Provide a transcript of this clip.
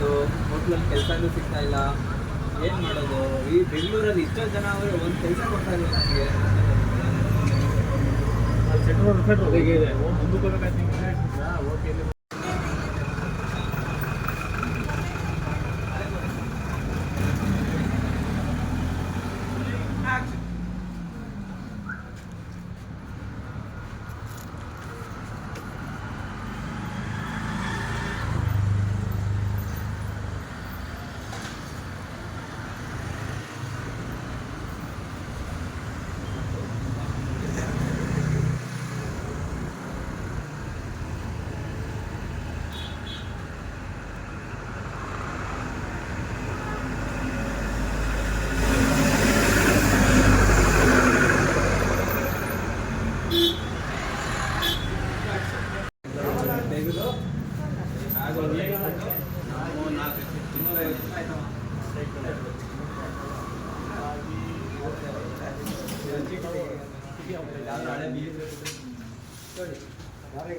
ಆಯಿತು, ಹೋಟ್ಲಲ್ಲಿ ಕೆಲಸನೂ ಸಿಗ್ತಾ ಇಲ್ಲ, ಏನು ಮಾಡೋದು? ಈ ಬೆಂಗಳೂರಲ್ಲಿ ಇಷ್ಟೋ ಜನ ಅವರು ಒಂದು ಕೆಲಸ ಕೊಡ್ತಾ ಇಲ್ಲ ನನಗೆ. ಹೇಗೆ ಇದೆ ಮುಂದಕ್ಕೆ ಹೋಗ್ಬೇಕಾಯ್ತು ನಿಮಗೆ ಓಕೆ. ಹಳೆ